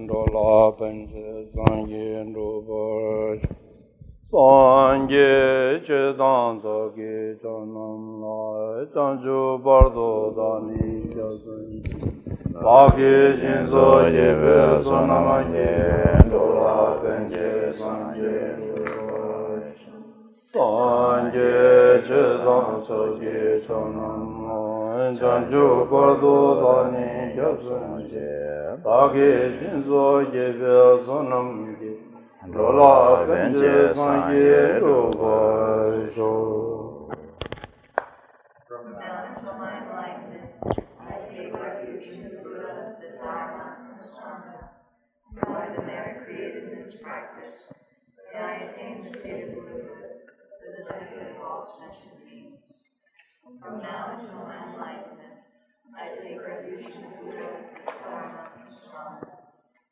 dola penche sangye ndobar sangye chedan zoge janam la janju bardo dani jasan bagi jinso yebe sonamanye dola penche sangye ndobar sangye chedan zoge janam la janju bardo dani jasan Bagi jinso yebe sonam ye dola benje sangye doba jo. From now until my enlightenment, I take refuge in the Buddha, the Dharma, and the Sangha. By the merit created in this practice, may I attain the state of Buddhahood for the benefit of all sentient beings. From now until my enlightenment, I take refuge in the Buddha, the Dharma, and the Sangha.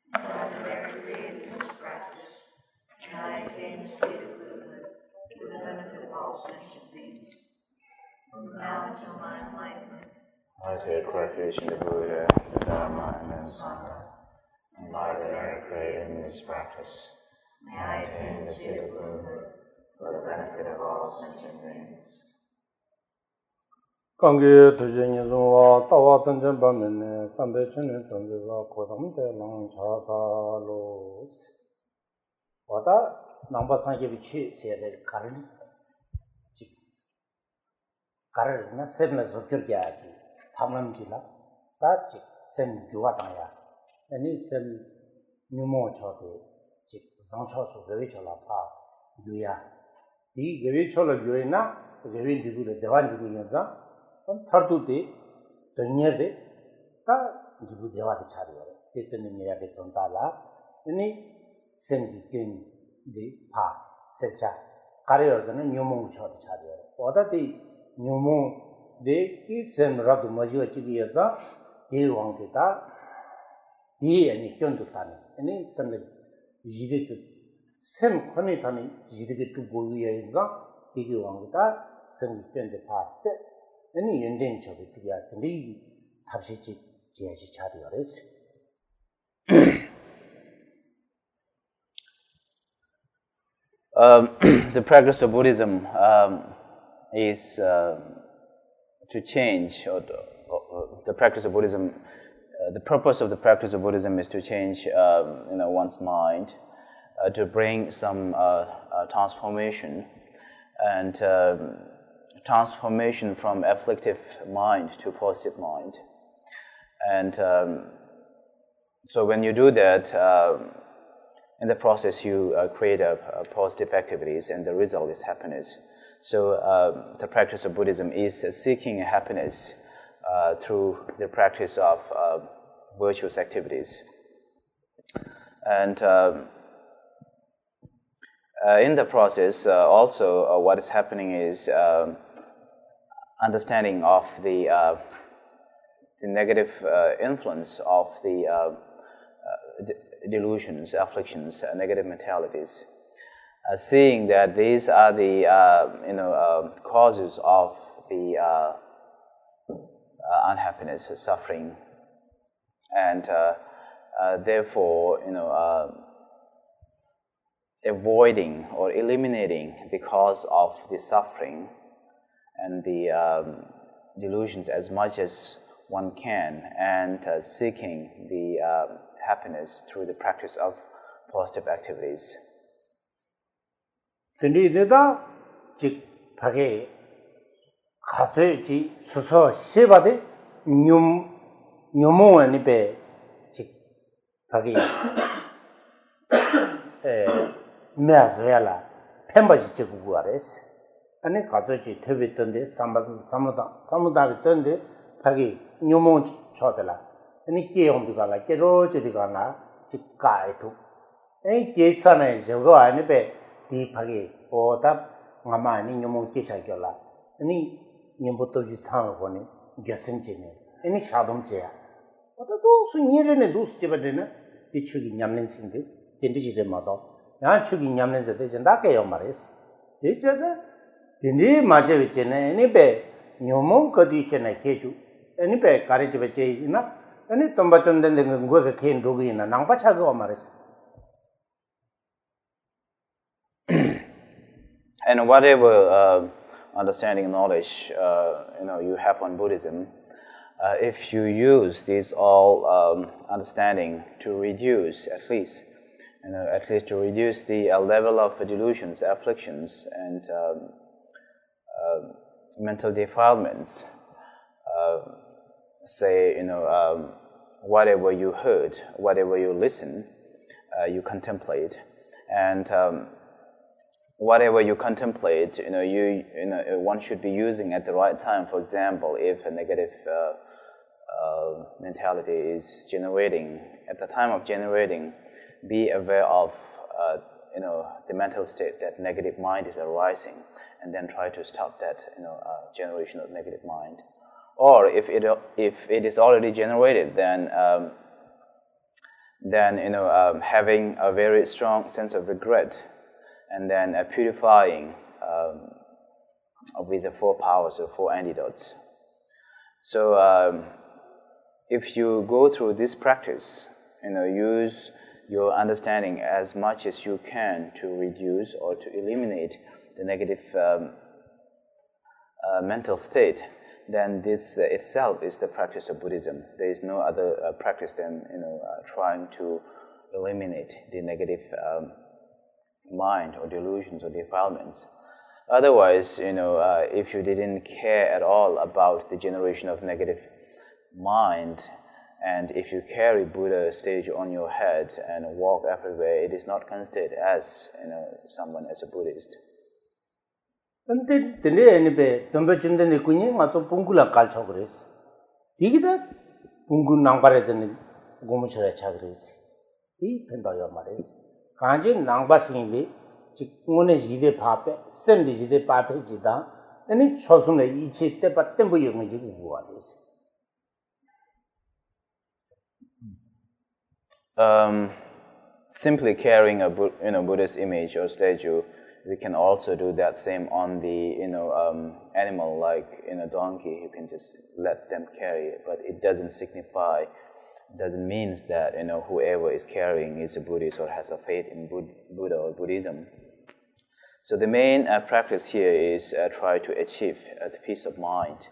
By the merit created in this practice, may I attain the state of Buddhahood for the benefit of all sentient beings. From now until my enlightenment, I take refuge in the Buddha, the Dharma, and the Sangha. And by the merit created in this practice, may I attain the state of Buddhahood for the benefit of all sentient beings. Kange tujeni zungwa tawa tanjan pamene tambe chene tanjeva kodamde lang chasa los. Wada namba sangye bichi seyade karil chik. Karil zina sebna zokir kya ati thamlam jila ta chik sem gyuwa tangya. Ani sem nyumo chode chik zangcho su gawe chola pa gyuya. Di gawe chola gyuya na gawe jigu de devan jigu yonza Tardude, the near day, Jibu Deva the Chariot, taken in near the Tontala, any Sendikin the Pa, Secha, Carriers and a new moon shot chariot. Or that the new moon, they eat some Radu Majua Chidiaza, they wanted that, they and Kyon to Tani, and in some Jidit, some Honeytani, Jidit to Bulia in the, they wanted that, some Kyon the Pa set. Any Indian job to be at the lead, Tabshichi, Jiaji Chadiores. The practice of Buddhism is to change, or the practice of Buddhism. The purpose of the practice of Buddhism is to change, one's mind, to bring some transformation, and transformation from afflictive mind to positive mind. And so when you do that, in the process you create positive activities, and the result is happiness. So the practice of Buddhism is seeking happiness through the practice of virtuous activities. And in the process, also what is happening is understanding of the negative influence of the delusions, afflictions, negative mentalities, seeing that these are the causes of the unhappiness, suffering, and therefore avoiding or eliminating the cause of the suffering and the delusions as much as one can, and seeking the happiness through the practice of positive activities. Tendi deda chik phage khatse chi suso shebade nyumo ani pe chik phage meazela pembaji chikugu ares. Ani khatse thebe tonde samuda tonde phage nyumo chodela. Ani ke omdugala ke roje digala chikkai tu. Ai ke sanai jogo ani pe di phage oda ngama ni nyumo ke sagyola. Ani nyumbuto ji thang goni gyasin chene. Ani shadom cheya. Oda do su nyerene dus chebadena di chugi nyamnen singde tendi jire mado. Ya chugi nyamnen zade janda ke yomares. De chaza tendi maje vichene ani pe nyumo kadi chena keju. Ani pe kare chebe che na 아니 돈바전 된데 그거 개인 로그인나 낭바차가 말했어. And whatever understanding knowledge you have on Buddhism, if you use these all understanding to reduce at least to reduce the level of delusions, afflictions, and mental defilements, whatever you heard, whatever you listen, you contemplate, and whatever you contemplate, one should be using at the right time. For example, if a negative mentality is generating, at the time of generating, be aware of the mental state that negative mind is arising, and then try to stop that generation of negative mind. Or if it is already generated, then having a very strong sense of regret, and then purifying with the 4 powers or 4 antidotes. So if you go through this practice, use your understanding as much as you can to reduce or to eliminate the negative mental state, then this itself is the practice of Buddhism. There is no other practice than trying to eliminate the negative mind or delusions or defilements. Otherwise, if you didn't care at all about the generation of negative mind, and if you carry Buddha stage on your head and walk everywhere, it is not considered as someone as a Buddhist. 근데 내내베 덤벼준데 군이 맞서 bungu라 갈쳐 그랬어. 이게다 bungu 낭바래서는 고무처럼 차 그랬어. 이 펜다요 말했어. 간지 낭바싱이 직군의 지대 파페 샘디 지대 파페 지다. 아니 초순에 이치 때바 땜부 영의 지고 구하랬어. Simply carrying a Buddhist image or statue, we can also do that same on the animal like donkey. You can just let them carry it, but it doesn't signify, doesn't mean that whoever is carrying is a Buddhist or has a faith in Buddha or Buddhism. So the main practice here is try to achieve the peace of mind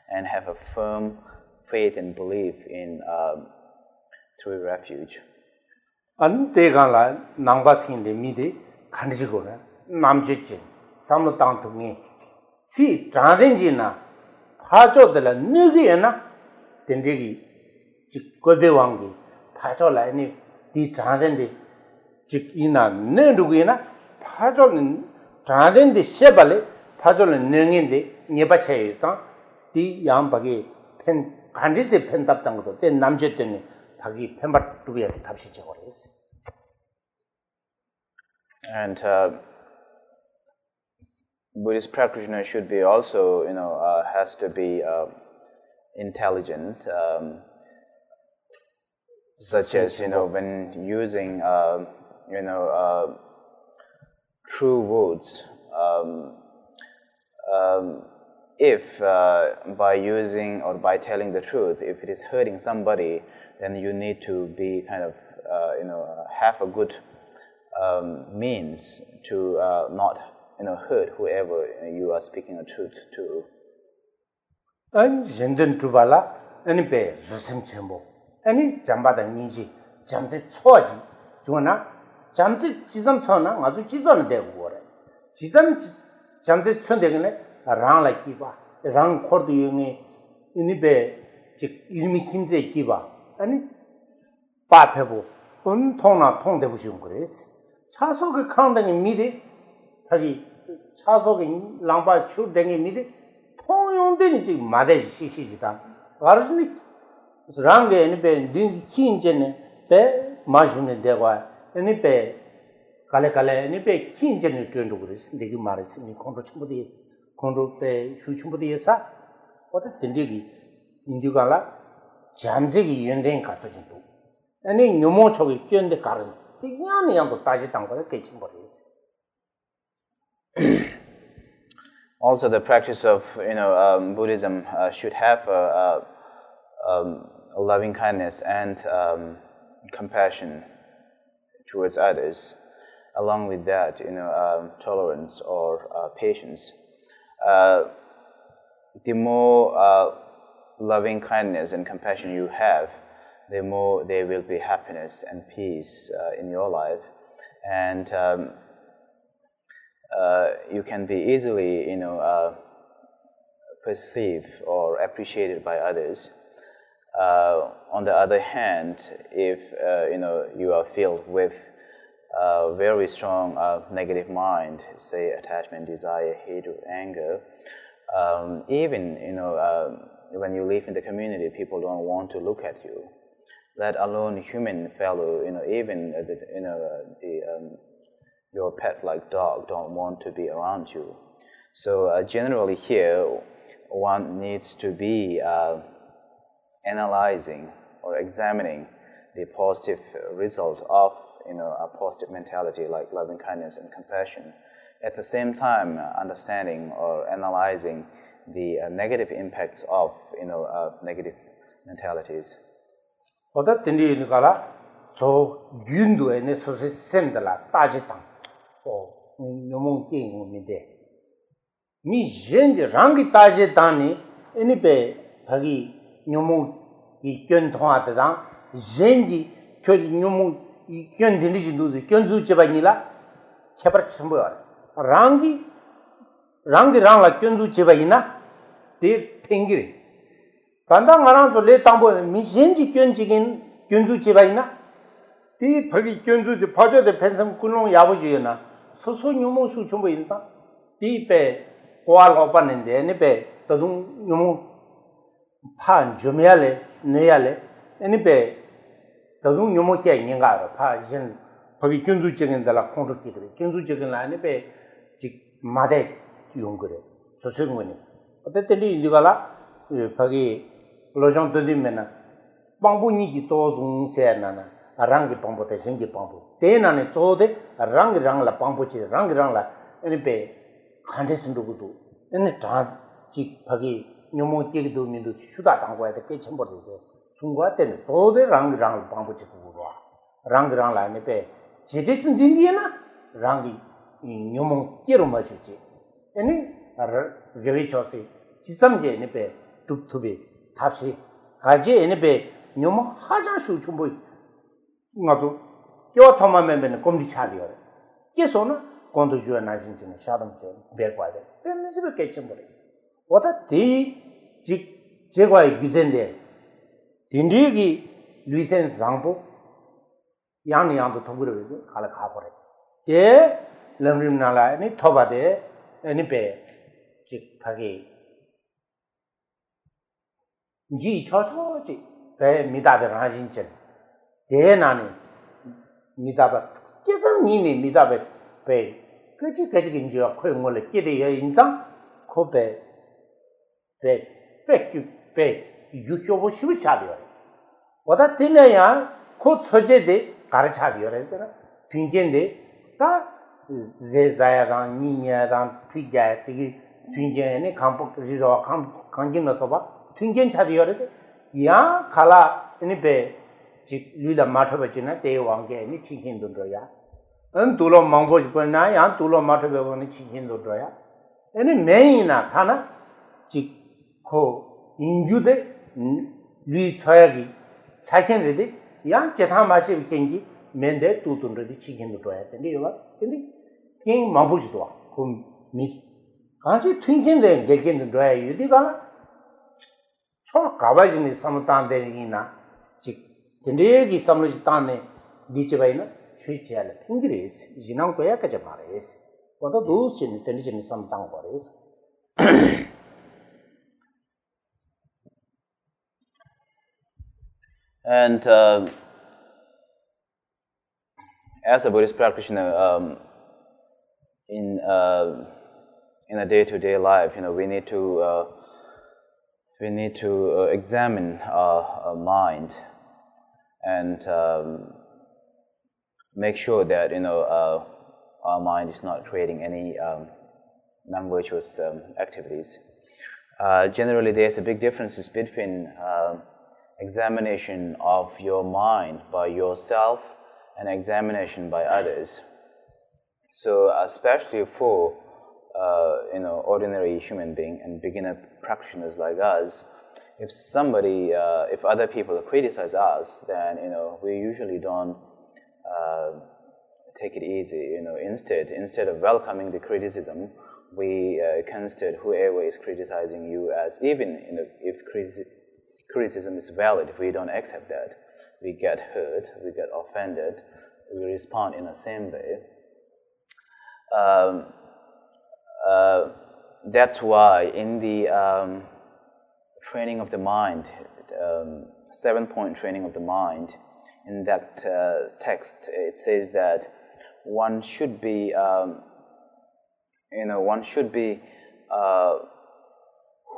and have a firm faith and belief in true refuge. 안대가라 낭바스인데 미데 간지고라 남제지 삼로 땅통이 지 자된지나 파조들라 느게나 된데기 지 고배왕기 파조라니 디 자된데 지 이나 내누게나 파조는 자된데 셰발레 파조는 능인데 녀바체에서 디 양박이 펜 간지세 펜답던 것도 때 남제 때문에 And Buddhist practitioner should be also, has to be intelligent, such as, when using, true words. If by using or by telling the truth, if it is hurting somebody, then you need to be kind of, have a good means to not, hurt whoever you are speaking the truth to. 아니 전전 주발라 아니 배 조심 첨보 아니 잠바다 니지 잠세 초지 좋나 잠세 지점 초나 아주 지점은 되고 그래 지점 잠세 촌되네 랑라 기바 랑 코드 용이 이니 배즉 이미 김제 기바 아니 빠페보 은통나 통대부 지금 그랬어 차속의 칸당이 미리 하기 차속의 랑바 추댕이 미리 통용되니 지금 마대 시시지다 가르니 랑게 에니베 딩 킨제네 베 마슈네 데과 에니베 칼레칼레 에니베 킨제네 쩐도 그랬어 내가 말했으니 콘도 첨부디 콘도 때 슈춤부디에서 어떤 된디기 인디가라 잠재기 연대인 가서진도 아니 묘모초기 끼었는데 가른 이게 양도 따지 당거를 깨친 버리겠어. Also, the practice of Buddhism should have a loving kindness and compassion towards others, along with that, tolerance or patience. The more loving kindness and compassion you have, the more there will be happiness and peace in your life, and you can be easily, perceived or appreciated by others. On the other hand, if you are filled with a very strong negative mind, say attachment, desire, hatred, anger, even when you live in the community, people don't want to look at you. Let alone human fellow, even your pet-like dog don't want to be around you. So generally here, one needs to be analyzing or examining the positive result of a positive mentality like loving kindness and compassion. At the same time, understanding or analyzing the negative impacts of negative mentalities. Oda tindi nikala so gyundu ene so se semdala taji tang o nyomong king mi de mi jenje rangi taji tani ene be bagi nyomong I kyon thwa ta dang jenji kyo nyomong I kyon dindi ji du kyon zu cheba ni la khebar chmbo rangi rangla kyon zu cheba ina de pengire Tandang ngarang so le tangbo mi jenji kyonjigin kyonju chibaina di phagi kyonju de phajo de pensam kunong yabu ji na so so nyumo shu chombo insa di pe kwal ko panende ne pe tadung nyumo phan jomyale neyale ne pe tadung nyumo kya nyinga ro pha jen phagi kyonju chigin dala khondu ki de kyonju chigin la ne pe ji made yung kore so se ngoni ote teli indigala phagi lojong todi mena pangbu ni ji to zung se na na rang gi pangbu te jing gi pangbu te na ne to de rang la pangbu chi rang la ene pe khande sin du du ene ta ji phagi nyomo ti gi du min du shuda dang gwa de ke chen bo de sung gwa te ne to de rang la pangbu chi gu ro rang la ne pe je je sin jing gi na rang gi nyomo ti ro ma chi chi ene ge cho se ji sam je ne pe tup tubi 답시 가지 에네베 뇨모 하자슈 춤보 ngazu kyo thoma memben komdi chali ore keso na kondo juwa na jinjin shadam che ber kwa de pemne sibe kechem bore oda di jik jegwa gyuzende dindi gi luiten zangbo yang yang do thogure be khala kha bore de lamrim nala ni thoba de ni be jik phagi ji cho ji be midabe rajin chen de nani midabe 계속 니네 미다베 배 그지 이제 코용을 끼리야 인상 코베 배 유효보 시비 차려 보다 되냐야 코 처제데 가르쳐려 그랬잖아 빈견데 다 제자야랑 니냐랑 피자 되게 빈견에 감복리로 감긴어서 봐 빈견 차려 그래 야 갈라 이네 직 리라 마토베지나 대왕게 니 치킨도로야 은 둘로 망보지거나 야 둘로 마토베고니 치킨도로야 아니 메이나 타나 직코 인규데 리 쳐야기 차켄데디 야 제타 마시 켄기 멘데 두둔르디 치킨도로야 근데 요가 근데 킹 망보지도 그니 같이 튕긴데 개견도로야 유디가 초 가바지니 삼탄데이나 직 근데기 삼르지 땅에 니치바이나 취치할 핑기레스 지난 거야 까지 말해스 보다 도스진 텔리전이 삼당 거레스 And as a Buddhist practitioner, in a day-to-day life, we need to examine our mind and make sure that our mind is not creating any non-virtuous activities. Generally, there's a big difference between examination of your mind by yourself and examination by others. So especially for ordinary human being and beginner practitioners like us, if other people criticize us, then we usually don't take it easy. Instead of welcoming the criticism, we consider whoever is criticizing you as, even if criticism is valid, if we don't accept that, we get hurt, we get offended, we respond in the same way. That's why in the training of the mind, 7-point training of the mind, in that text, it says that one should be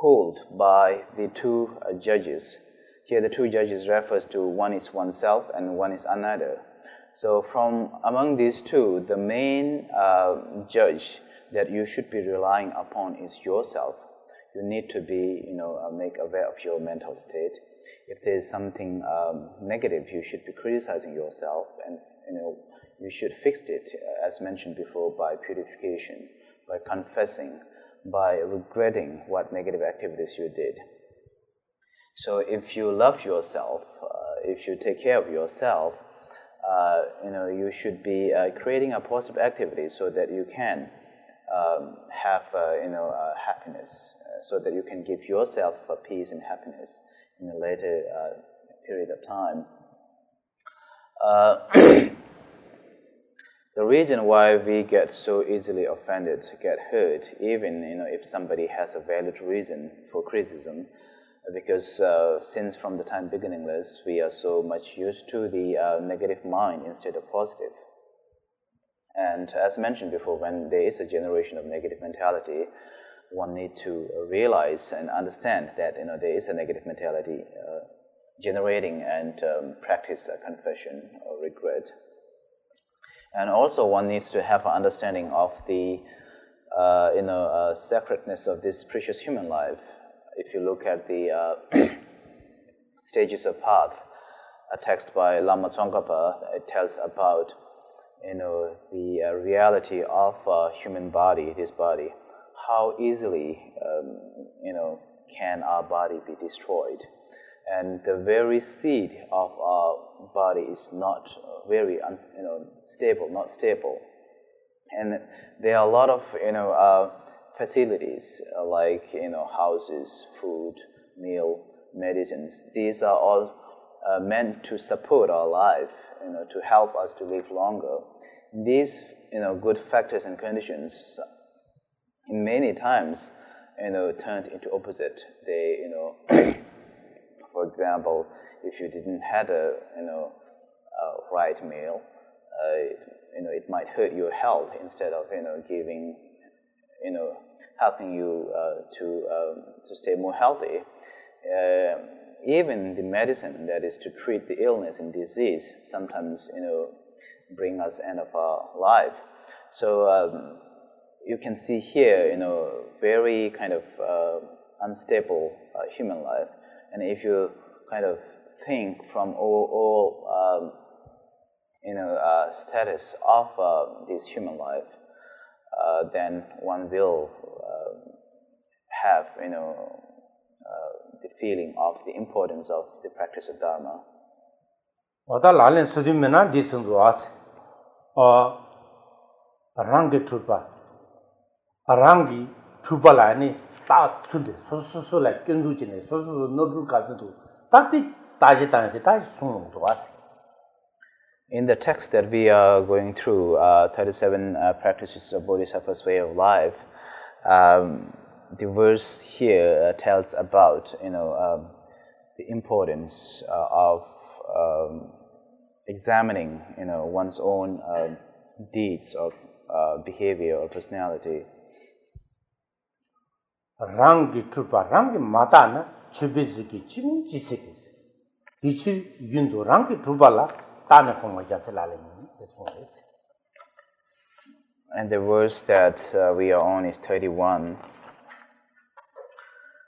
ruled by the two judges. Here the two judges refers to one is oneself and one is another. So from among these two, the main judge that you should be relying upon is yourself. You need to be, make aware of your mental state. If there is something negative, you should be criticizing yourself, and you should fix it, as mentioned before, by purification, by confessing, by regretting what negative activities you did. So if you love yourself, if you take care of yourself, you should be creating a positive activity so that you can have happiness, so that you can give yourself peace and happiness in a later period of time. The reason why we get so easily offended, get hurt, even if somebody has a valid reason for criticism, because since from the time beginningless, we are so much used to the negative mind instead of positive. And as mentioned before, when there is a generation of negative mentality, one needs to realize and understand that there is a negative mentality generating, and practice confession or regret. And also one needs to have an understanding of the sacredness of this precious human life. If you look at the stages of path, a text by Lama Tsongkhapa, it tells about the reality of human body, this body, how easily can our body be destroyed. And the very seed of our body is not very stable, not stable. And there are a lot of facilities like houses, food, meal, medicines. These are all meant to support our life, to help us to live longer. These good factors and conditions many times turned into opposite. They for example, if you didn't have a right meal, it might hurt your health instead of giving helping you to stay more healthy. Even the medicine that is to treat the illness and disease sometimes bring us end of our life. So you can see here very kind of unstable human life. And if you kind of think from all status of this human life, then one will have the feeling of the importance of the practice of Dharma. Oda lalen sudimena disunduas rangi trupa rangi trupa lani ta tsunde so la kendu jine so nobru kazu tati taji tani taji sunu duas. In the text that we are going through, 37 practices of Bodhisattva's way of life, the verse here tells about the importance of examining one's own deeds or behavior or personality. Rangi trupa rangi matana chubiziki chimjisiki dichi yundu rangi trupa la tana fonga jatselale ni. And the verse that we are on is 31.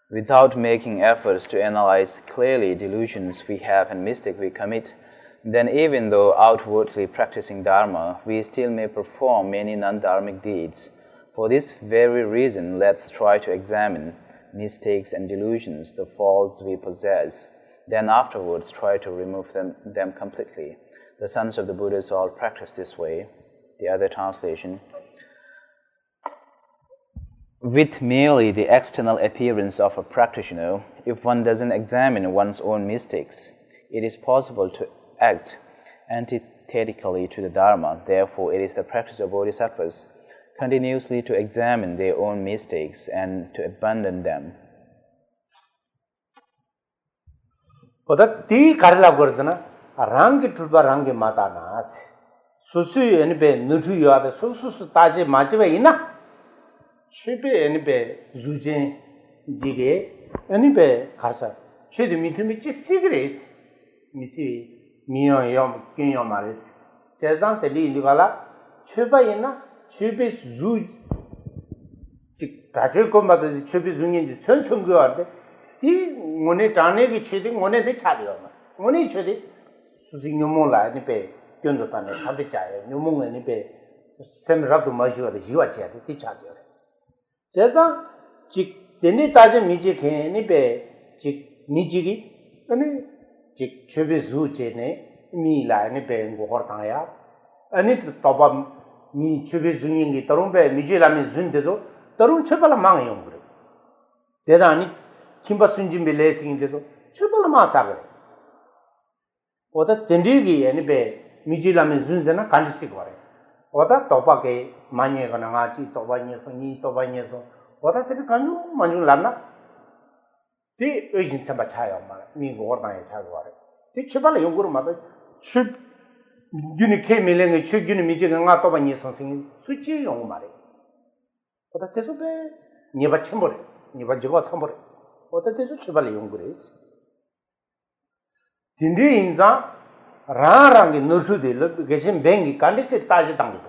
without making efforts to analyze clearly delusions we have and mistake we commit, then even though outwardly practicing Dharma, we still may perform many non-dharmic deeds. For this very reason, let's try to examine mistakes and delusions, the faults we possess, then afterwards try to remove them completely. The sons of the Buddhas all practice this way. The other translation. With merely the external appearance of a practitioner, if one doesn't examine one's own mistakes, it is possible to act antithetically to the Dharma. Therefore, it is the practice of Bodhisattvas continuously to examine their own mistakes and to abandon them. Di karila gorzana rangi tulba rangi mata naas. Susu enibe nutu yoada susu taji majiba ina. Chibe enibe zujin dige enibe karsa. Chedi mitumi chi sigres. Misi miyon yom kinyon maris. Chezan teli indigala cheba ina chebe zu chik taji kombata chebe zungin ji chon chongo warde. Di ngone tane ki chedi ngone de chadi yorma. Ngone chedi susi nyumong la nipe kyondo tane tabi chaya. Nyumong nipe sem rabdu maji wade jiwa chayade di chadi yorma. Cheza chik deni taji miji khen nipe chik miji ki chik chebe zu che ne mi la nipe ngohor tangaya. Ani toba mi chebe zungingi tarumbe miji la mi zun dezo tarum cheba la maanga yongure. Deda ani kimba sunjimbe lesing인데도 출발을 마사그래. 오다 덴디기 아니베 미지라면 순세나 간지식 거래. 오다 도박에 많이 해가나 가지 도박녀서 니 도박녀서 오다 되게 간주 많이 람나. 디 의진 참바 차요 말. 미국 어방에 차고 거래. 디 출발을 연구를 마다 출 균이 케밀랭의 최균이 미지가 가 도박녀 선생님 수치 연구 말해. 오다 계속에 니바 참보래. 니바 저거 참보래. 어떻게 출발을 연구를 했어. 딘디 인자 라랑이 너트들 계신 뱅이 간디세 따지 당도.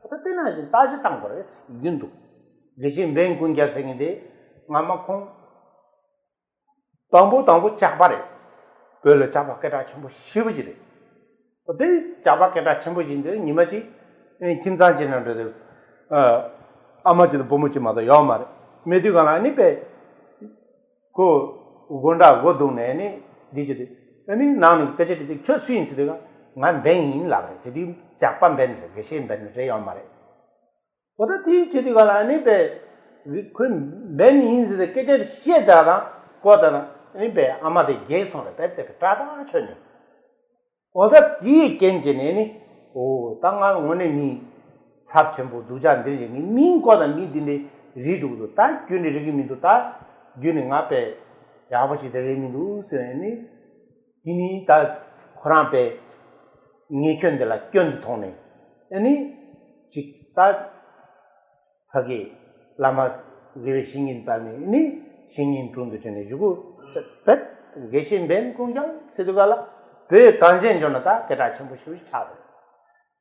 어떻게 나지 따지 당 거랬어. 윤도. 계신 뱅 군자생인데 마마콩 당보 잡아래. 별로 잡아게다 전부 씹어지래. 어때 잡아게다 전부진데 니마지 김산진한테도 아마지도 보무지마다 야말. 메디가나 아니베 고 우곤다 고도네니 디지디 아니 나는 때제디 켜수인스데가 난 뱅인 라베 디디 작반 벤데 게신 벤데 제요 말에 어디 디지디가 아니베 그 벤인스데 깨제 시에다가 고다나 아니베 아마데 게손에 베베 따다 쳐니 어디 디 겐제네니 오 땅안 원에니 삽 전부 누잔들이 민고다 미디네 리두도 다 균이르기 민도 다 균이 앞에 야버지 되겠는데 세니 이니 다 코란페 니현들라 견통네 아니 직다 하게 라마 게레 신인 자니 니 신인 돈도 전에 주고 뱃 계신 벤 공장 세두가라 배 단전 전하다 게다 전부 쉬우시 차도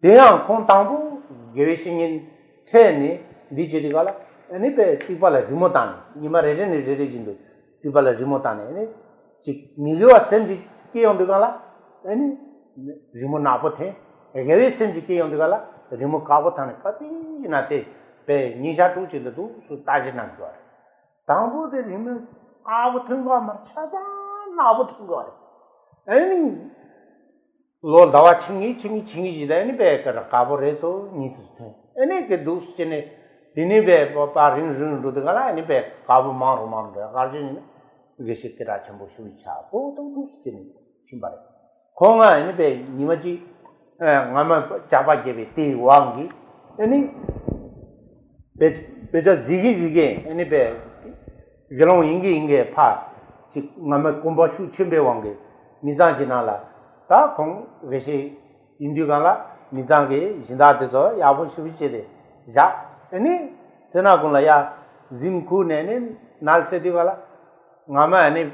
대양 공당부 게레 신인 체니 니제리가라 아니 배 시발라 리모탄 니마레네 레레진도 시발라 리모탄에 아니 지 미료아 센디 끼용데가라 아니 리모 나포테 에게레 센디 끼용데가라 리모 카보탄에 파티나테 배 니샤투치도 수 따지난 거 당보데 리모 아부튼 거 맞차자 나부튼 거 아니 로 다와 칭이지다니 배 카보레소 니스테 아니 그 두스체네 디니베 바린 루드가라 아니베 가부 마르만데 가르진 이게 식기라 전부 수위차 보통 두스진 신발에 공아 아니베 니마지 nga마 잡아게베 티 왕기 아니 베자 지기지게 아니베 결혼 인게 파 nga마 공부슈 쳔베 왕게 미자지나라 다공 외시 인디가라 미자게 신다데서 야부 수위제데 자 아니 세나군라야 짐쿠네네 날세디발라 nga마네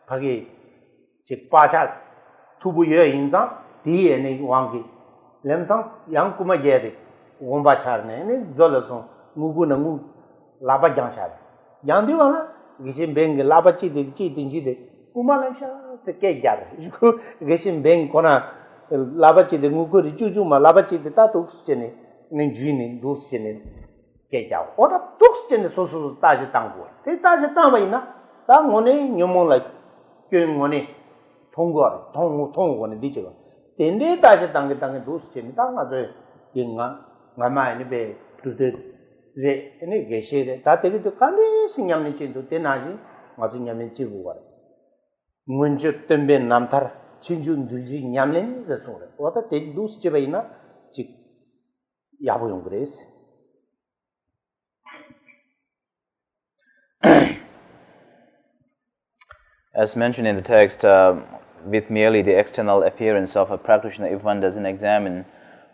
바기 직바차스 투부여 인상 디에네 왕기 렘상 양쿠마게데 원바차르네 졸로소 무구나무 라바장샤 양디발라 Gishin Beng Labachi de Chitin de Umalasha se Kejar. Gishin Beng Kona Labachi de Mukuri Jujuma Labachi de Tatus Jenny, Ninjini, Dus Jenny Keja. What a Tux Jenny Sosu Taja Tango. They Taja Tamaina, Tangone, Numo like Kyungone, Tongo, Tongo, and Digital. Then they Taja Tanga Tanga Dus Jenny Tanga, Yinga, Mama, and Bay to the any geshe that take to Kandi Singam to Tenaji, Martin Yamin Chibuar. Munjuk Tembe Namtar, Chinjun Duji Yamlin, the sort. What a take those Chivaina, Chik Yabuyum Grace. As mentioned in the text, with merely the external appearance of a practitioner, if one doesn't examine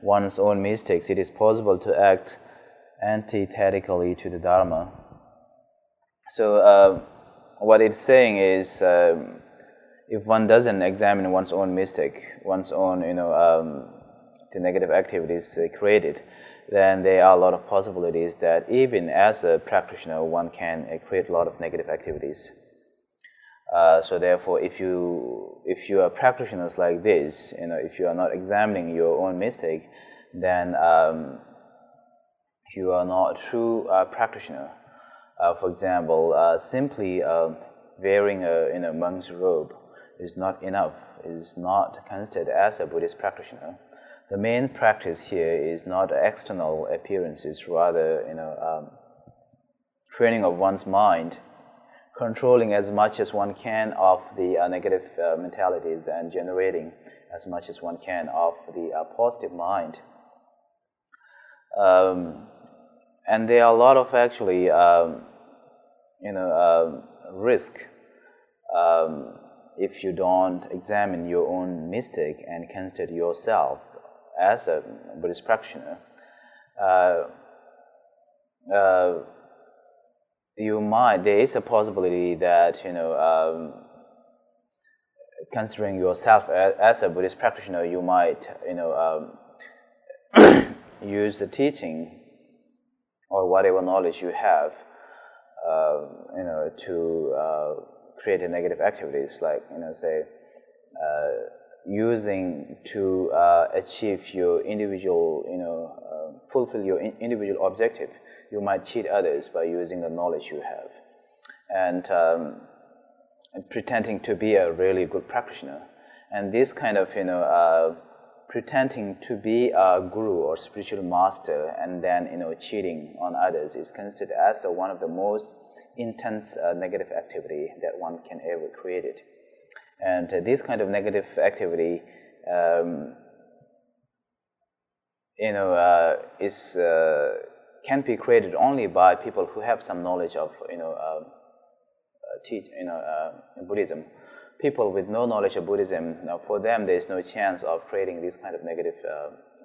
one's own mistakes, it is possible to act antithetically to the Dharma. So what it's saying is, if one doesn't examine one's own mistake, one's own, the negative activities created, then there are a lot of possibilities that even as a practitioner, one can create a lot of negative activities. So therefore, if you are practitioners like this, if you are not examining your own mistake, then you are not a true practitioner. For example, simply wearing a monk's robe is not enough, is not considered as a Buddhist practitioner. The main practice here is not external appearances, rather, training of one's mind, controlling as much as one can of the negative mentalities and generating as much as one can of the positive mind. And there are a lot of actually, risk if you don't examine your own mistake and consider yourself as a Buddhist practitioner. There is a possibility that, considering yourself as a Buddhist practitioner, you might, use the teaching or whatever knowledge you have, to create negative activities, like, say, using to achieve your individual, fulfill your individual objective. You might cheat others by using the knowledge you have, and pretending to be a really good practitioner. And this kind of, pretending to be a guru or spiritual master and then, cheating on others is considered as one of the most intense negative activity that one can ever create it. And this kind of negative activity, can be created only by people who have some knowledge of, Buddhism. People with no knowledge of Buddhism, for them there is no chance of creating this kind of negative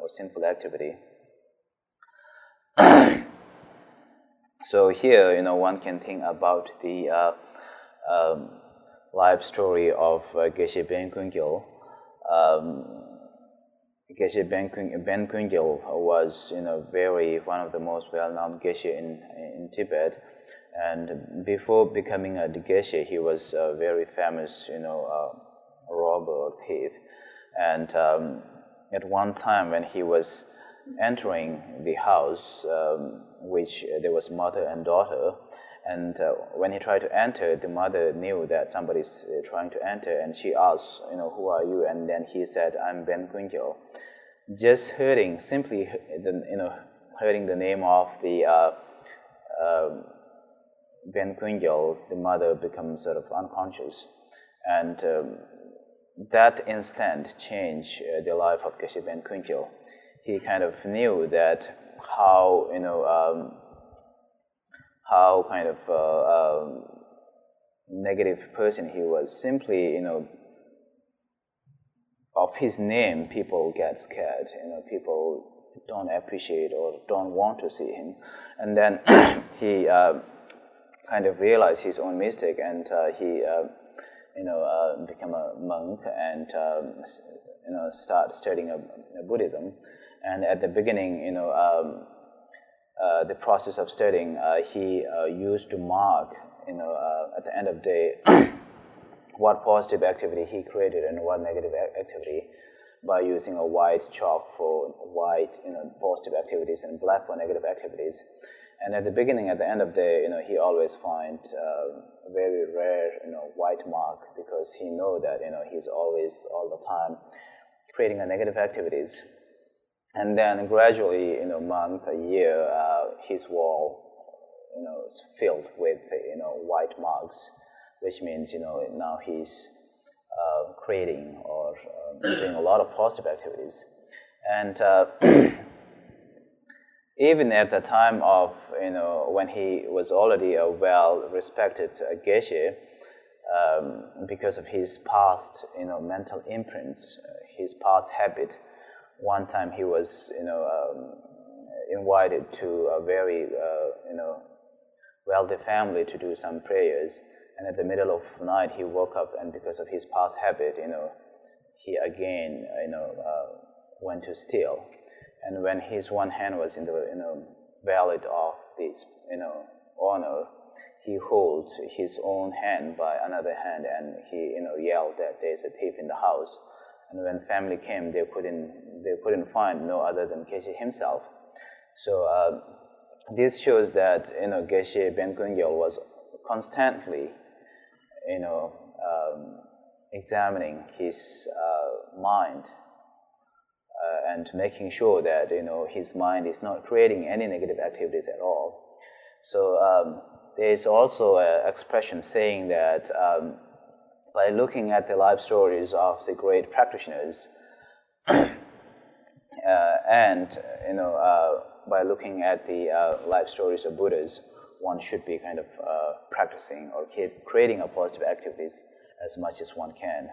or sinful activity. So here, one can think about the life story of Geshe Ben Kungyal. Geshe Ben Kungyal was, one of the most well-known Geshe in Tibet. And before becoming a Geshe, he was a very famous, robber or thief. And at one time, when he was entering the house, which there was mother and daughter, and when he tried to enter, the mother knew that somebody's trying to enter, and she asked, who are you? And then he said, I'm Ben Kungyal. Just hearing the name of the Ben Kungyal, the mother becomes sort of unconscious, and that instant changed the life of Geshe Ben Kungyal. He kind of knew that how kind of negative person he was. Simply, of his name, people get scared. People don't appreciate or don't want to see him, and then he kind of realized his own mistake, and he became a monk and start studying Buddhism. And at the beginning, the process of studying, he used to mark at the end of the day, what positive activity he created and what negative activity, by using a white chalk for white, positive activities and black for negative activities. And at the beginning, at the end of the day, he always find a very rare, white mark, because he know that, he's always, all the time, creating a negative activities. And then gradually, month, a year, his wall, is filled with, white marks, which means, now he's creating or doing a lot of positive activities. And even at the time of, when he was already a well-respected geshe, because of his past, mental imprints, his past habit, one time he was, invited to a very, wealthy family to do some prayers. And at the middle of the night, he woke up, and because of his past habit, he again, went to steal. And when his one hand was in the wallet of this, owner, he holds his own hand by another hand, and he, yelled that there's a thief in the house. And when family came, they couldn't find no other than Geshe himself. So this shows that, Geshe Ben Kungyal was constantly, examining his mind and making sure that, his mind is not creating any negative activities at all. So there is also an expression saying that by looking at the life stories of the great practitioners and, by looking at the life stories of Buddhas, one should be kind of practicing or creating a positive activities as much as one can.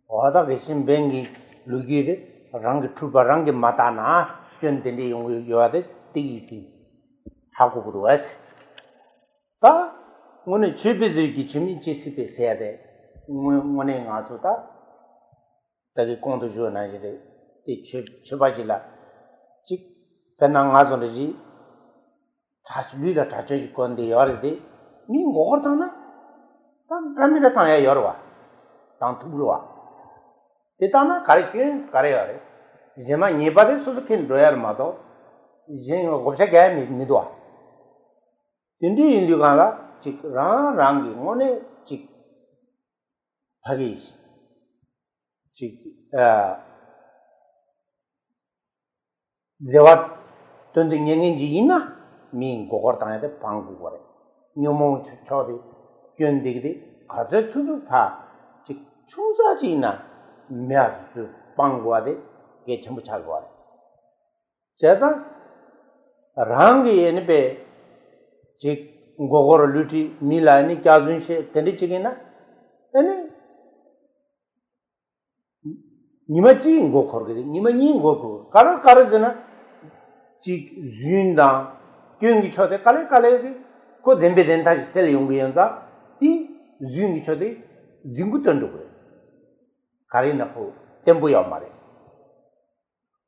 Oda geshin bengi lugide rangi truba rangi matana hyondende yungu yoade tigi haku buduas. Ta ngone chebezu ki chimi chisipe sede ngone ngazu ta tagi kondo jo na jide ti chebajila chik pena ngazu ji Tachluda Tachi Kondi Yordi, me Gordana, Ramira Tanya Yorwa, Tanturua. Titana Karikin, Kariare, Zema Nibade Suzukin Royal Mado, Zen of Goshaga Midwa. Tindi in Lugana, Chick Rangi, Mone, Chick Paris, Chick Devat Tunding Yangina. Mean Gogortana de Pangure. Nyomo Chodi, Gyundigdi, Kazetu Pa, Chuzajina, Mias to Panguade, Getchamuchagware. Jeza Rangi and Bay, Chick Gogor Luti, Mila, any Kazunshe, Tendichigina, any Nimachi in Gokorgi, Nimani Goku, Karazana, Chick Zunda. Gyungi chode kale ko dembe denta sel yungi yanza ti gyungi chode jingu tandu ko kare na po tembu ya mare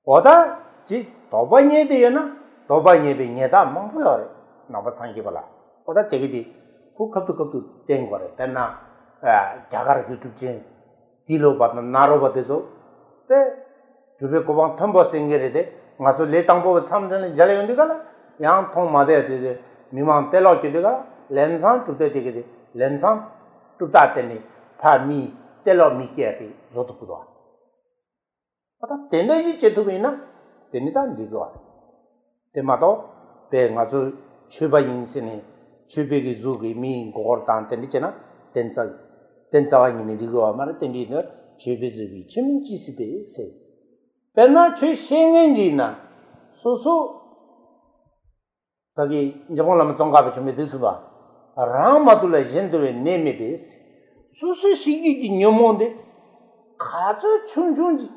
oda ji toba nye de yana toba nye be nye da mang yo na ba sang gi bala oda tegi di ku kaptu teng gore tanna jagar ki tupche tilo ba na ro ba de so te jube ko bang thambo singere de ngaso le tangbo samjane jale yundi gala yang thong made mimang telo kidega lensan tute tigede lensan tuta teni pha mi telo mi kiati rotu pudwa ata teneji chetuina tenita digwa temato pe ngazu chuba yinsene chubegi zugi mi gortan tenichena tensawa ni digwa mara tenina chubezubi chimchi sibe se pena chu shengenjina so Tagi Japonlam Tonga Chimidisuba, Ramatula Gentile Nemebis, Susu Shigi Nyomonde, Kaza Chunjunji,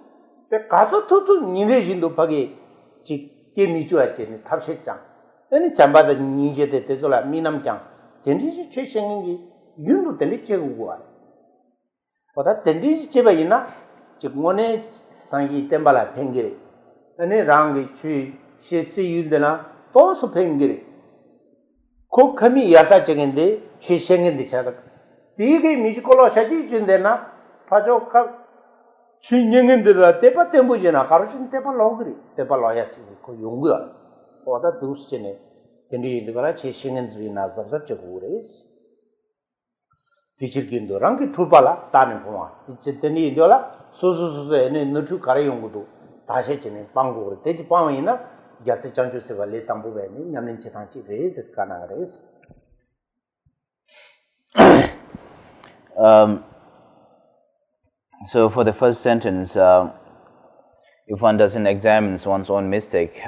the Kaza Tutu Nirejindo Pagi, Chikimichuachi, Tapshichang, then Chamba the Ninja de Tezola, Minam Chang, Tendishi Cheshangi, Yundu Telichegua. But that Tendishi Chebaina, Chikmone, Sangi Tembala Pengiri, and a rangi tree, she see you then. Also pengiri. 코카미 야다 적인데 최생인데 자다 이게 미지콜로 사지 준대나 파조카 신경인들아 대파 템보지나 가르친 대파 로그리 대파 로야시 그 용구야 어다 두스체네 근데 이거라 최생인 주이나 잡잡적으로스 디치긴도랑 투발라 따는 거야 이제더니 이거라 소소소소에 너주 가래 용구도 다시 지네 방고를 대지 방이나 야세 장주세가 레탐부베니 냠린 치탄치 레스 가나레스 So for the first sentence, if one doesn't examine one's own mistake,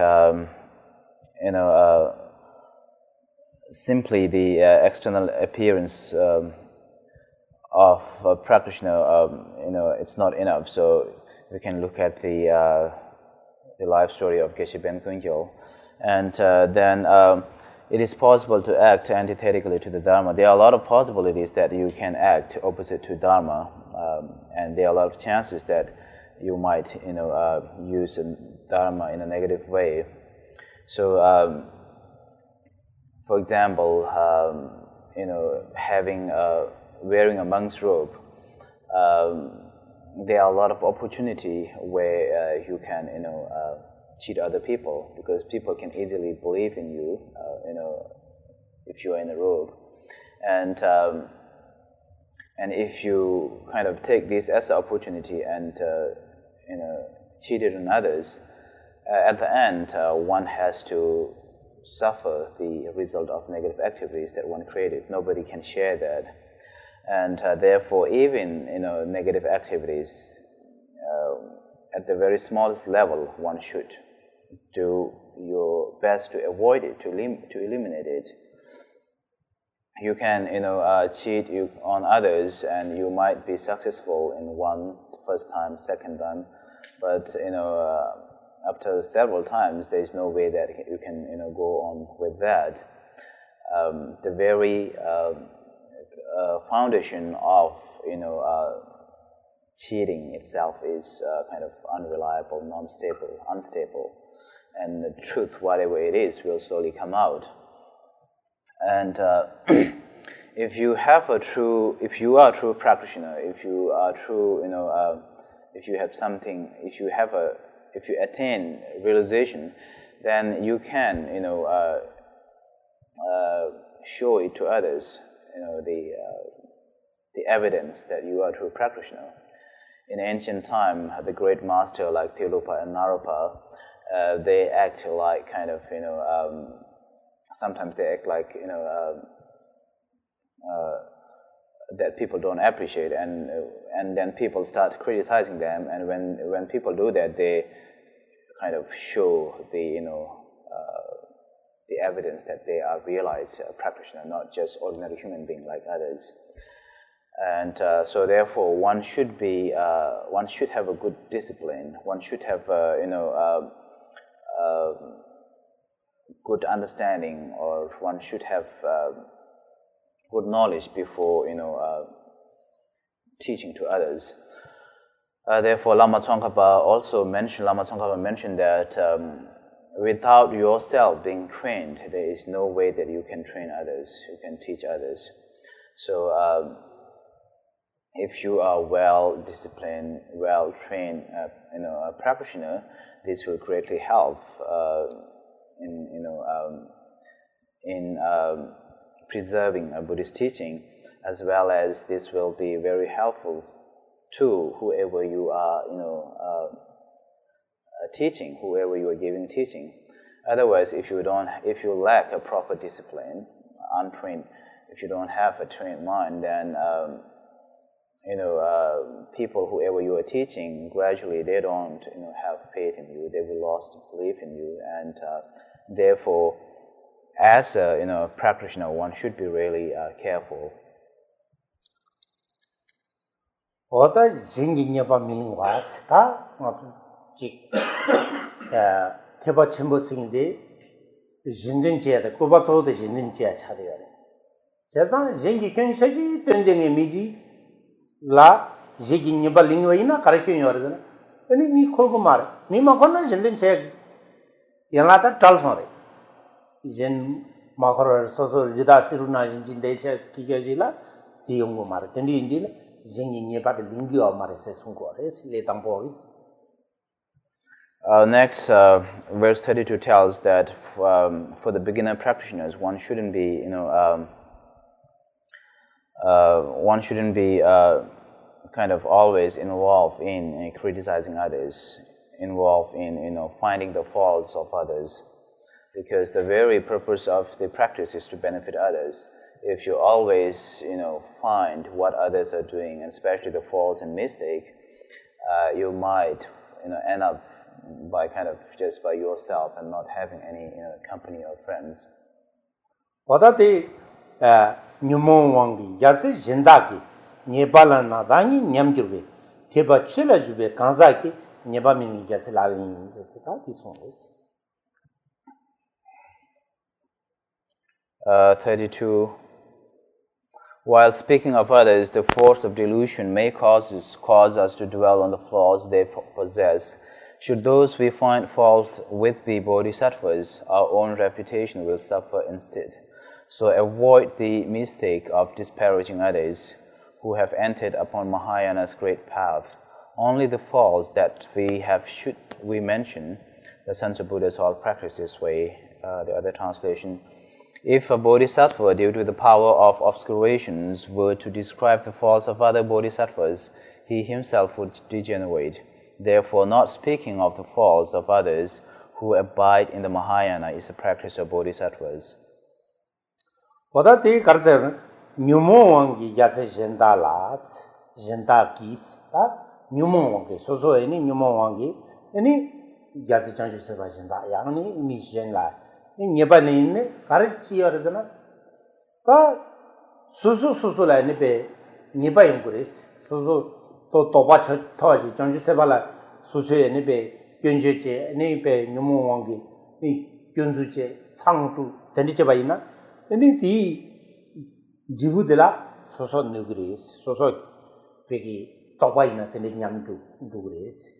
simply the external appearance of a practitioner, it's not enough. So we can look at the life story of Geshe Ben Kungyal, and then it is possible to act antithetically to the Dharma. There are a lot of possibilities that you can act opposite to Dharma, and there are a lot of chances that you might, use Dharma in a negative way. So, for example, wearing a monk's robe, there are a lot of opportunity where you can, cheat other people, because people can easily believe in you, if you are in a robe, and if you kind of take this as an opportunity and cheat it on others, at the end one has to suffer the result of negative activities that one created. Nobody can share that, and therefore even negative activities at the very smallest level, one should do your best to avoid it, to eliminate it. You can, cheat on others, and you might be successful in first time, second time, but after several times, there is no way that you can, go on with that. The very foundation of, cheating itself is kind of unreliable, unstable. And the truth, whatever it is, will slowly come out. And if you are a true practitioner, if you are true, if you attain realization, then you can, show it to others, the evidence that you are a true practitioner. In ancient time, the great master like Tilopa and Naropa, they act like kind of, sometimes they act like, that people don't appreciate, and then people start criticizing them, and when people do that, they kind of show the evidence that they are realized practitioner, not just ordinary human being like others. And so therefore one should have a good discipline, one should have good understanding, or one should have good knowledge before teaching to others. Therefore, Lama Tsongkhapa mentioned that without yourself being trained, there is no way that you can train others, you can teach others. So if you are well disciplined, well trained, a practitioner, this will greatly help in preserving a Buddhist teaching, as well as this will be very helpful to whoever you are, teaching, whoever you are giving teaching. Otherwise, if you lack a proper discipline, untrained, if you don't have a trained mind, then people, whoever you are teaching, gradually they don't, have faith in you. They will lose belief in you, and therefore, as a practitioner, one should be really careful. Oda jingi nyeba ming was ta jik teba chenpo singde jindin jia de goba zhou de jindin jia cha de yare. Jazang jingi kyun shaji tendenge miji la jingi nyeba lingwa ina kare kyun yore zana. Ani mi khol ko mare. Mi ma kona jindin jia yana ta tal sore. Jin 마커를 소소 리다 시루나 인진대체 기계지라 디용고 말 근데 인디는 쟁이니 바데 링기어 말에서 송고레스 레당보이 Next, verse 32 tells that for the beginner practitioners, one shouldn't be, kind of always involved in criticizing others, involved in, finding the faults of others, because the very purpose of the practice is to benefit others. If you always, find what others are doing, and especially the faults and mistake, you might, end up by kind of just by yourself and not having any company or friends. 어다데 뉴몬왕기 야세 진다기 네발나 다니 냠주베 테바 칠라주베 간사기 네바민이 야세 라린 제가 비송레스 32. While speaking of others, the force of delusion may cause us to dwell on the flaws they possess. Should those we find fault with be bodhisattvas, our own reputation will suffer instead. So avoid the mistake of disparaging others who have entered upon Mahayana's great path. Only the faults that we have should we mention. The sons of Buddhas all practice this way. The other translation. If a bodhisattva, due to the power of obscurations, were to describe the faults of other bodhisattvas, he himself would degenerate. Therefore, not speaking of the faults of others who abide in the Mahayana is a practice of bodhisattvas. 어다데 가르세 뉴몬왕기 야세 젠다라스 젠다기스 뉴몬왕기 소소에니 뉴몬왕기 아니 야세 장주세바 젠다 야니 미션라 니바니네 가르치여르잖아 수수라니 베 니바용 그레스 수수 또 도바쳐 터지 장주세발라 수수에니 베 변제제 니베 뉴몬왕기 니 변주제 창주 된디제바 있나 아니 디 지부들라 소소 누그레스 소소 베기 도바이나 된디 냠두 누그레스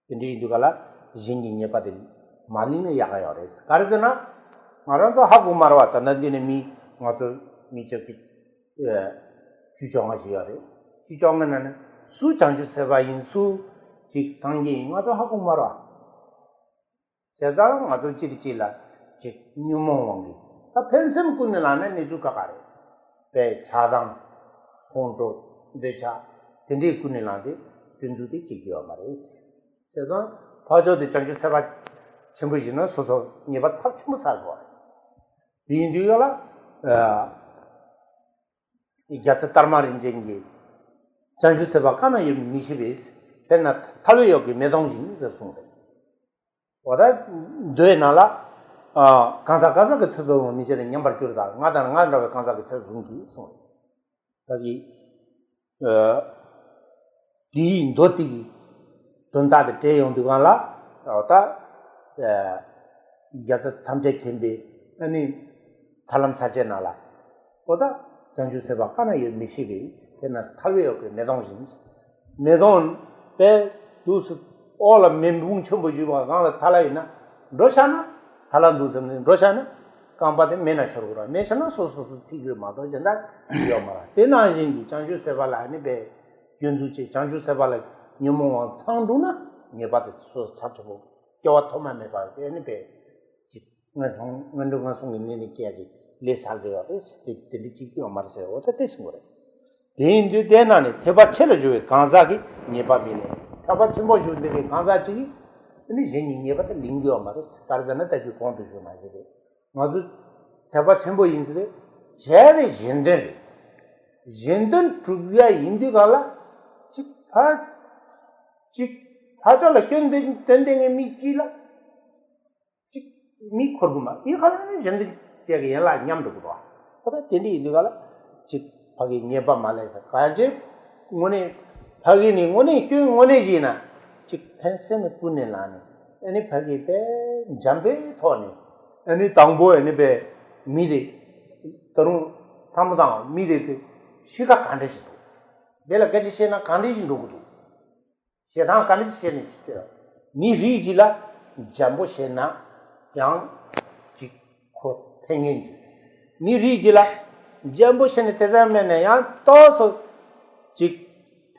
근데 이두갈라 진진이 빠들 말리는 야가요레스 가르잖아 말아서 하고 말아왔다 나디네 미 맞아 미적기 주정하시야래 주정은 수장주 세바인 수 직상기 맞아 하고 말아 제자랑 맞아 찌리찌라 즉 뉴몬왕기 다 펜셈 꾸는 안에 내주가 가래 배 자당 혼도 내자 된디 꾸는 안에 된주디 지기어 말이스 그래서 바저도 장주 세바 전부지는 소소 니바 참치무 살고 인디가라 이게서 따르마린쟁기 장주 세바 가나 이 미시베스 배나 탈외역이 매동진 저송데 와다 되나라 간사간사 그 터도 미제는 냠발 끼르다 나다가 간사가 터중기 송 여기 디 인도티기 돈다데 대용도가라 어다 야자 탐제 캠비 아니 탈람 사제나라 보다 장주세바 까나 이 미시비 되나 탈외역 내동진 내돈 배 두스 올라 멘붕 첨부지와 강나 탈라이나 러시아나 탈란두스는 러시아나 깜바데 메나셔로라 메셔나 소소소 티그 마도 전다 이어마라 대나진기 장주세발라 아니 배 윤주지 장주세발라 녀몽왕 창두나 네바데 소 잡고 껴와 토마메 봐 아니 배 ngân song ni kia ji le sal de is de chi ki omar se o ta tes ngore din ju de na ne theba chele ju ganza gi ne ba bi ne thaba chimbo ju de ge ganza chi ni jin ni ba ta ling gi omar kar jana ta ji kon du ju ma ji de ma ju theba chimbo yin de je de jin den tu ya yin de gala chi ha cha la ken de den de mi chi la 미 코르구마 이 가는 전에 제가 연락 냠도 그거 그다 된디 이거라 즉 하기 녀바 말해서 가지 뭐네 하기니 뭐네 그 뭐네지나 즉 펜스는 뿐이라네 아니 하기 때 잠베 토네 아니 당보에 네베 미리 તરું સામુદા મીરે કે શીખા કાંડે છે બેલા કે છે ના કાંડે છે લોગું શેના કાંડે છે ને છે 미 리지라 잠보 શેના yang 지 코 pengenji miri jila jambu shene tezamene ya toso ji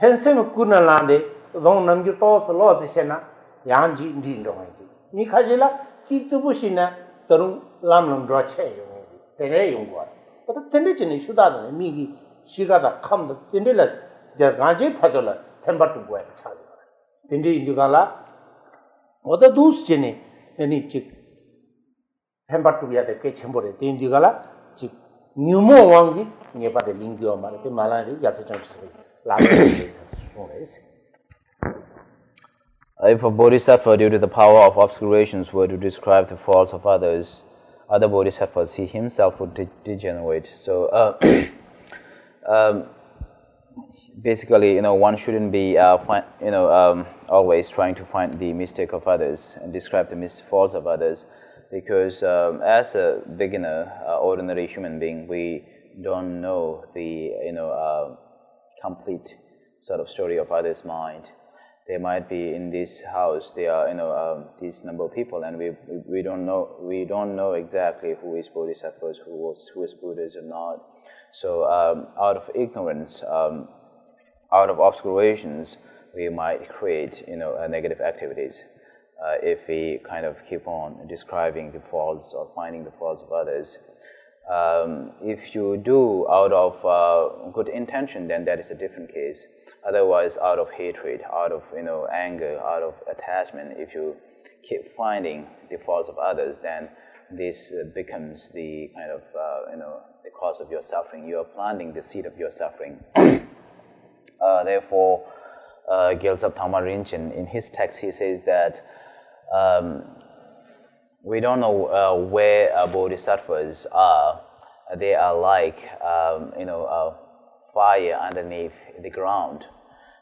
pensen kuna lande dong namgi toso lo shena yang ji ndi ndongi ni khajila ji zubu shina tarung lam dro che yong tene yong kwa to tene chini shuda da mi shiga da kham da tene la jar gaje phajola themba tu gwa cha tene indugala oda dus chini ani chik themba tu ya de ke chembore tene indugala chik nyumo wangi ngepa de lingyo mare te mala ri ya cha cha la If a bodhisattva, due to the power of obscurations, were to describe the faults of others, other bodhisattvas, he himself would degenerate. So, basically, one shouldn't be, always trying to find the mistake of others and describe the faults of others, because as a beginner, ordinary human being, we don't know the, complete sort of story of others' mind. They might be in this house. They are, this number of people, and we don't know exactly who is bodhisattvas, who is Buddhas or not. So, out of ignorance, out of obscurations, we might create, negative activities. If we kind of keep on describing the faults or finding the faults of others. If you do out of good intention, then that is a different case. Otherwise, out of hatred, out of anger, out of attachment, if you keep finding the faults of others, then this becomes the kind of the cause of your suffering. You are planting the seed of your suffering. Therefore, Gyaltsab Thamma Rinchen, in his text, he says that we don't know where bodhisattvas are. They are like fire underneath the ground.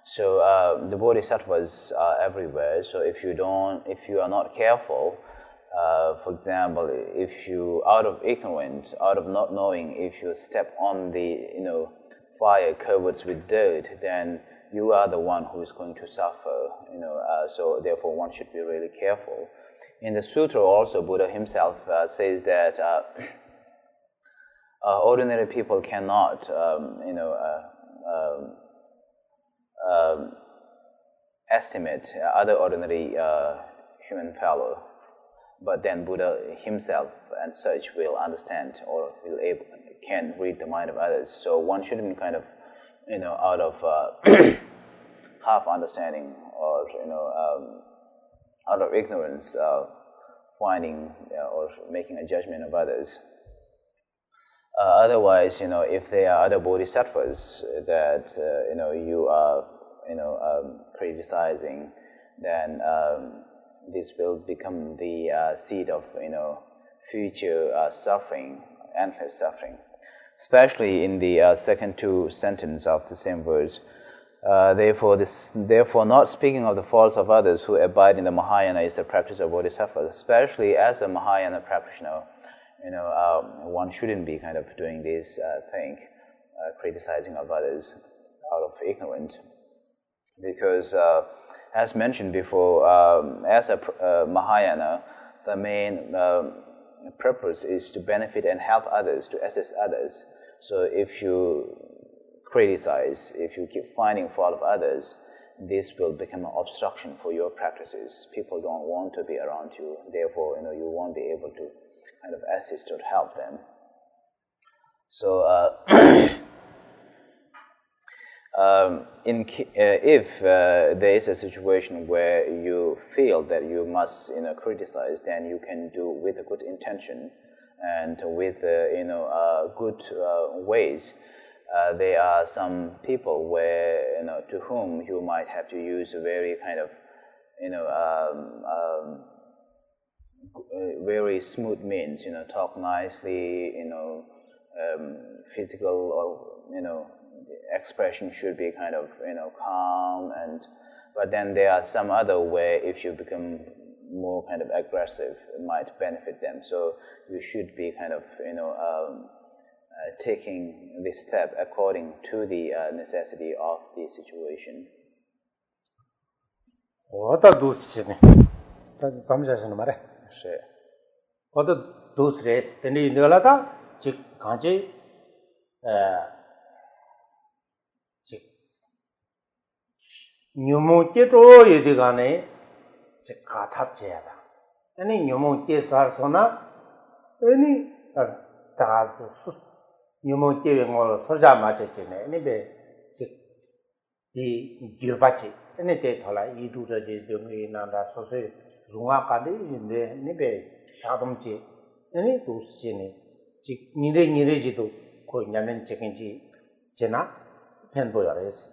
So the bodhisattvas are everywhere. So if you are not careful, for example, if you out of ignorance, out of not knowing, if you step on the fire covered with dirt, then you are the one who is going to suffer. So therefore one should be really careful. In the sutra also, Buddha himself says that ordinary people cannot, estimate other ordinary human fellow, but then Buddha himself and such will understand or can read the mind of others. So one shouldn't kind of, out of half understanding or out of ignorance, finding or making a judgment of others. Otherwise, if there are other bodhisattvas that you are criticizing, then this will become the seed of future suffering, endless suffering. Especially in the second two sentences of the same verse. Therefore, not speaking of the faults of others who abide in the Mahayana is the practice of bodhisattvas. Especially as a Mahayana practitioner, one shouldn't be kind of doing this thing, criticizing of others out of ignorance, because as mentioned before, as a Mahayana, the main purpose is to benefit and help others, to assist others. So if you criticize, if you keep finding fault of others, this will become an obstruction for your practices. People don't want to be around you. Therefore, you won't be able to kind of assist or help them. So, if there is a situation where you feel that you must, criticize, then you can do with a good intention and with, good ways. There are some people where, to whom you might have to use a very kind of, very smooth means, talk nicely, physical or, expression should be kind of, calm, but then there are some other where if you become more kind of aggressive, it might benefit them. So you should be kind of, taking this step according to the necessity of the situation. 어디다 두시네. 잠자시는 말에. What those race, then in the Lata, Chick Kanji, Chick Numo Keto Yedigane, Chick Katap Jada. Any Numo Kesar Sona, any Numo giving all Soja Machine, any bay, Chick the Dubachi, any day, you do the Dumi Nanda Sosi, Zunga Kadi in the Nibe, Shadumchi, any goose Jenny, Chick Nide Nirijido, Koyaman Chickenji, Jenna, Penboyres,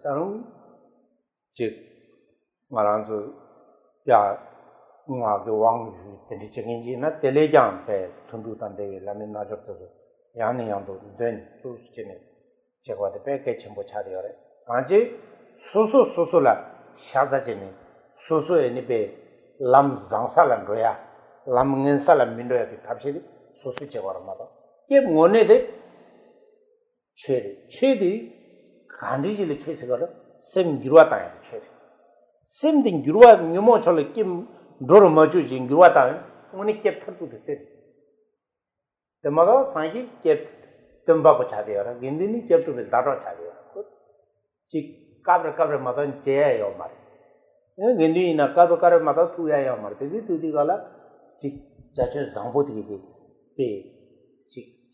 Chick Maranzo, Ya, Nga, the Wang, the Chickenji, not the Lejan, Tundu Tande, Lamina Jocto, Yani Yando, then two Jenny, check what the package in Bochariore. Anji, Susula, Shaza Jenny, Susu any bay. Lam Zangsalan Roya, Lam Ninsalam Mindo at the Tapsi, Susiche or mother. Give one de Chedi, Kandiji Chesigar, same Gruata Chedi. Same thing Grua, Numochol Kim, Doro Majuj in Gruata, only kept her to the thing. The mother Sangi kept Tumbaco Chadia, Gindini kept to the Dara Chadia. She cover mother and Jay or Mari. Gindu in a Kabuka mother to Yaya Marti to the Gala, Judges Zamboti,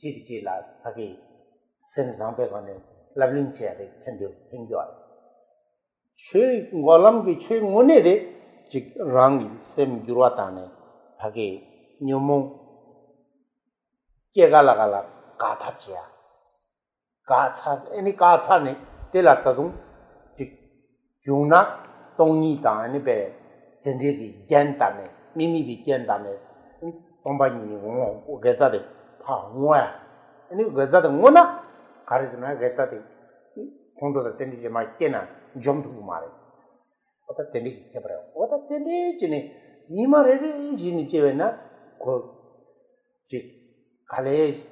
Chitila, Hagi, Sen Zambegan, Lavin Chair, can do, enjoy. She Golam Gichi Munede, Jig Rangi, Sem Guratane, Hagi, Numo, Kegalagala, Gatapia. Gods have any gods, honey, Delatadum, Juna. Tony Dane Bear, Tendigi, Gentane, Mimi be Gentane, Tombani, Gazade, Pa, and you Gazade Mona, Charisma Gazade, Condo the Tendigi might Kena, jump to Mari. What a Tendigi Cabra, what a Tendigi, Nima Regini Chevena, called Chick Calais,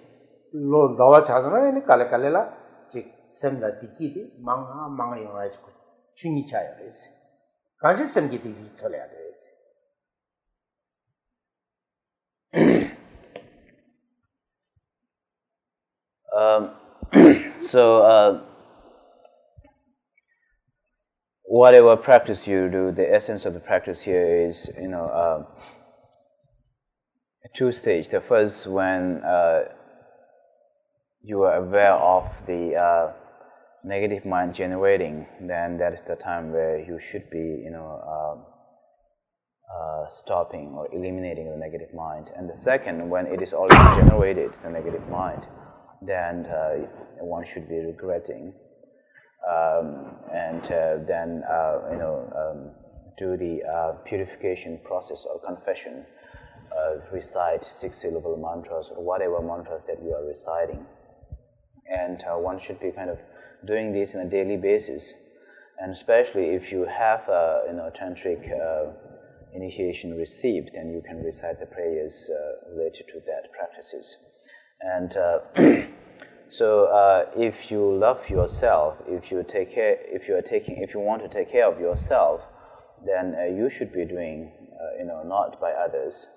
Lord Dawa Chadana, and Calacala, Chick Senda Tikiti, Manga Young Chuni Chayas. Can't you send it easy to So, whatever practice you do, the essence of the practice here is, two stages. The first, when you are aware of the negative mind generating, then that is the time where you should be, stopping or eliminating the negative mind. And the second, when it is already generated, the negative mind, then one should be regretting, and then do the purification process or confession, recite 6-syllable mantras or whatever mantras that you are reciting, and one should be kind of doing this on a daily basis, and especially if you have tantric initiation received, then you can recite the prayers related to that practices. And so, if you love yourself, if you want to take care of yourself, then you should be doing, not by others.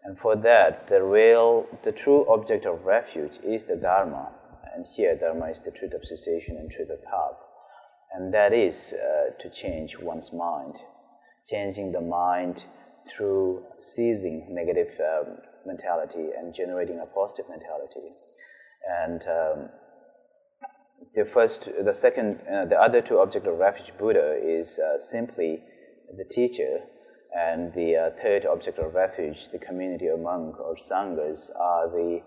And for that, the true object of refuge is the Dharma. And here, Dharma is the truth of cessation and truth of path. And that is to change one's mind. Changing the mind through ceasing negative mentality and generating a positive mentality. And the other two objects of refuge Buddha is simply the teacher, and the third object of refuge, the community of monks or sanghas, are the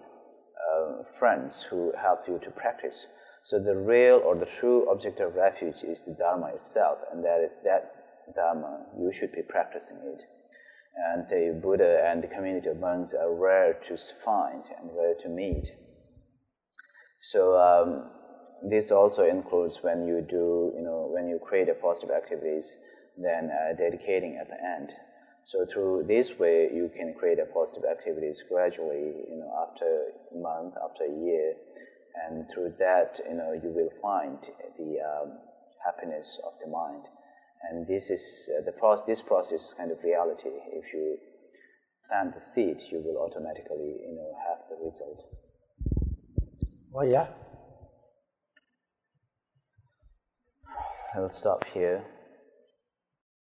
friends who help you to practice. So the real or the true object of refuge is the Dharma itself, and that Dharma, you should be practicing it. And the Buddha and the community of monks are rare to find and rare to meet. So this also includes when you do, when you create a positive activities, then dedicating at the end. So through this way, you can create a positive activities gradually, after a month, after a year, and through that, you will find the happiness of the mind. And this is this process is kind of reality. If you plant the seed, you will automatically, have the result. Oh yeah. I'll stop here.